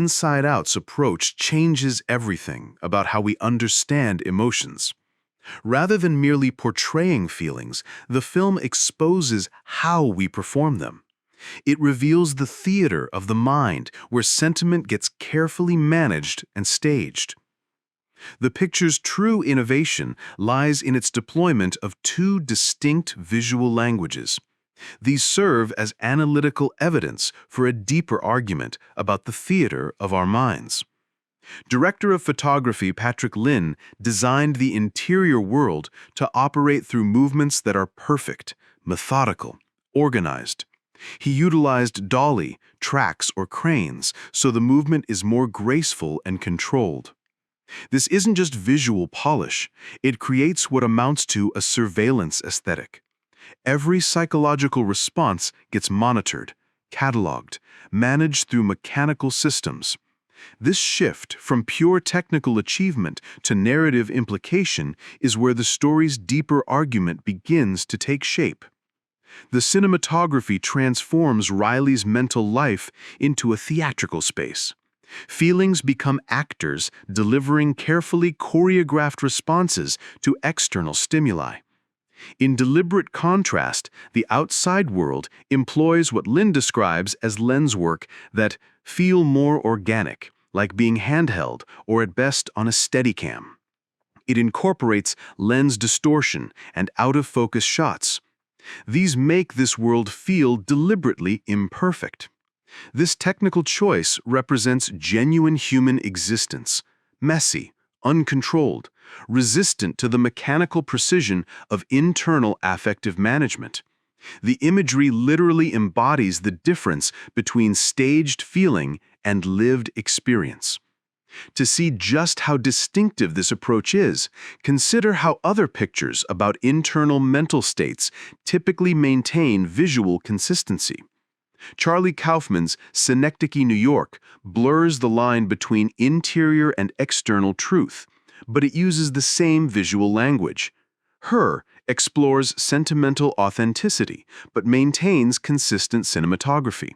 Inside Out's approach changes everything about how we understand emotions. Rather than merely portraying feelings, the film exposes how we perform them. It reveals the theater of the mind where sentiment gets carefully managed and staged. The picture's true innovation lies in its deployment of two distinct visual languages. These serve as analytical evidence for a deeper argument about the theater of our minds. Director of photography Patrick Lin designed the interior world to operate through movements that are perfect, methodical, organized. He utilized dolly, tracks, or cranes so the movement is more graceful and controlled. This isn't just visual polish, it creates what amounts to a surveillance aesthetic. Every psychological response gets monitored, cataloged, managed through mechanical systems. This shift from pure technical achievement to narrative implication is where the story's deeper argument begins to take shape. The cinematography transforms Riley's mental life into a theatrical space. Feelings become actors delivering carefully choreographed responses to external stimuli. In deliberate contrast, the outside world employs what Lin describes as lens work that feel more organic, like being handheld or at best on a Steadicam. It incorporates lens distortion and out-of-focus shots. These make this world feel deliberately imperfect. This technical choice represents genuine human existence, messy, uncontrolled, resistant to the mechanical precision of internal affective management. The imagery literally embodies the difference between staged feeling and lived experience. To see just how distinctive this approach is, consider how other pictures about internal mental states typically maintain visual consistency. Charlie Kaufman's Synecdoche, New York blurs the line between interior and external truth, but it uses the same visual language. Her explores sentimental authenticity, but maintains consistent cinematography.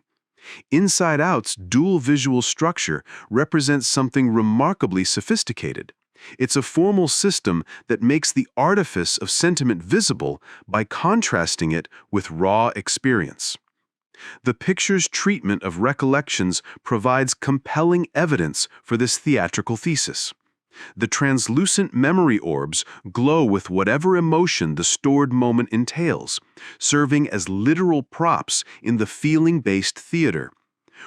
Inside Out's dual visual structure represents something remarkably sophisticated. It's a formal system that makes the artifice of sentiment visible by contrasting it with raw experience. The picture's treatment of recollections provides compelling evidence for this theatrical thesis. The translucent memory orbs glow with whatever emotion the stored moment entails, serving as literal props in the feeling-based theater.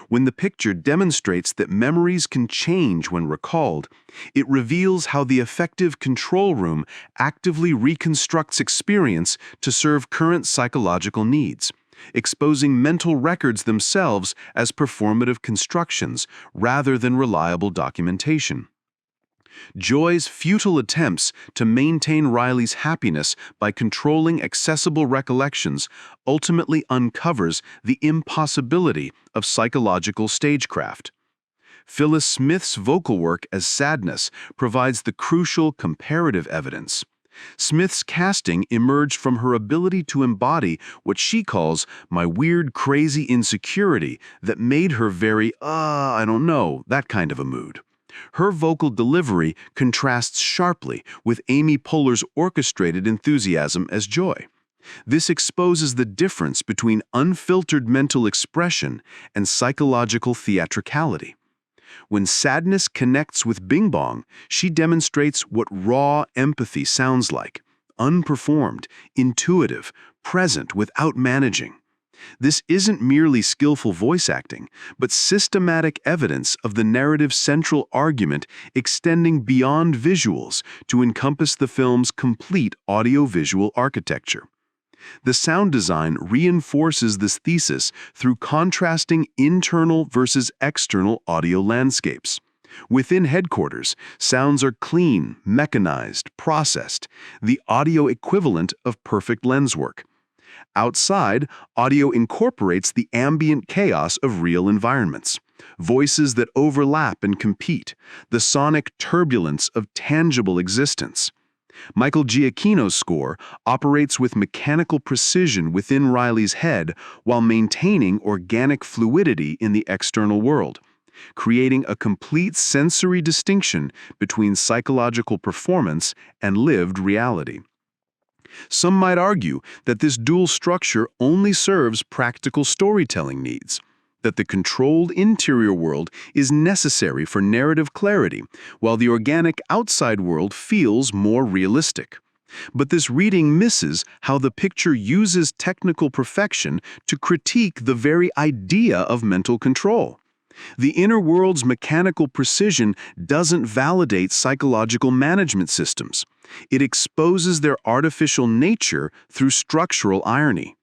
When the picture demonstrates that memories can change when recalled, it reveals how the effective control room actively reconstructs experience to serve current psychological needs, exposing mental records themselves as performative constructions rather than reliable documentation. Joy's futile attempts to maintain Riley's happiness by controlling accessible recollections ultimately uncovers the impossibility of psychological stagecraft. Phyllis Smith's vocal work as Sadness provides the crucial comparative evidence. Smith's casting emerged from her ability to embody what she calls my weird, crazy insecurity that made her very, I don't know, that kind of a mood. Her vocal delivery contrasts sharply with Amy Poehler's orchestrated enthusiasm as Joy. This exposes the difference between unfiltered mental expression and psychological theatricality. When Sadness connects with Bing Bong, she demonstrates what raw empathy sounds like: unperformed, intuitive, present without managing. This isn't merely skillful voice acting, but systematic evidence of the narrative's central argument extending beyond visuals to encompass the film's complete audiovisual architecture. The sound design reinforces this thesis through contrasting internal versus external audio landscapes. Within headquarters, sounds are clean, mechanized, processed, the audio equivalent of perfect lens work. Outside, audio incorporates the ambient chaos of real environments, voices that overlap and compete, the sonic turbulence of tangible existence. Michael Giacchino's score operates with mechanical precision within Riley's head while maintaining organic fluidity in the external world. creating a complete sensory distinction between psychological performance and lived reality. Some might argue that this dual structure only serves practical storytelling needs, that the controlled interior world is necessary for narrative clarity, while the organic outside world feels more realistic. But this reading misses how the picture uses technical perfection to critique the very idea of mental control. The inner world's mechanical precision doesn't validate psychological management systems. It exposes their artificial nature through structural irony.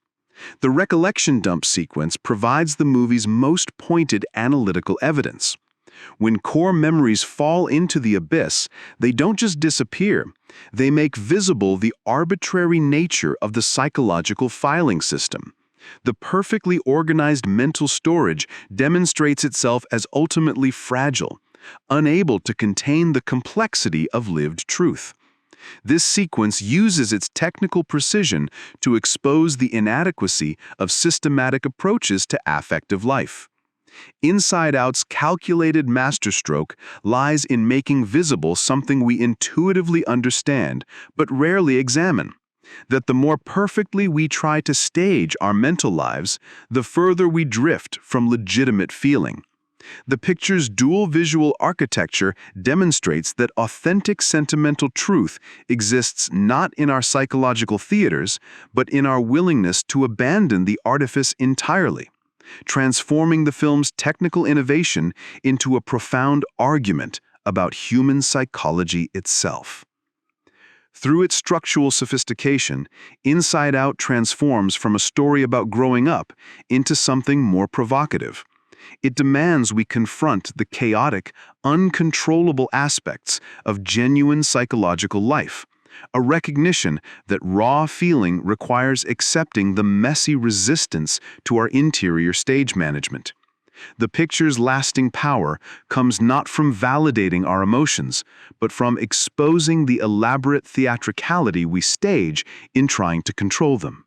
The recollection dump sequence provides the movie's most pointed analytical evidence. When core memories fall into the abyss, they don't just disappear. They make visible the arbitrary nature of the psychological filing system. The perfectly organized mental storage demonstrates itself as ultimately fragile, unable to contain the complexity of lived truth. This sequence uses its technical precision to expose the inadequacy of systematic approaches to affective life. Inside Out's calculated masterstroke lies in making visible something we intuitively understand but rarely examine: that the more perfectly we try to stage our mental lives, the further we drift from legitimate feeling. The picture's dual visual architecture demonstrates that authentic sentimental truth exists not in our psychological theaters, but in our willingness to abandon the artifice entirely, transforming the film's technical innovation into a profound argument about human psychology itself. Through its structural sophistication, Inside Out transforms from a story about growing up into something more provocative. It demands we confront the chaotic, uncontrollable aspects of genuine psychological life, a recognition that raw feeling requires accepting the messy resistance to our interior stage management. The picture's lasting power comes not from validating our emotions, but from exposing the elaborate theatricality we stage in trying to control them.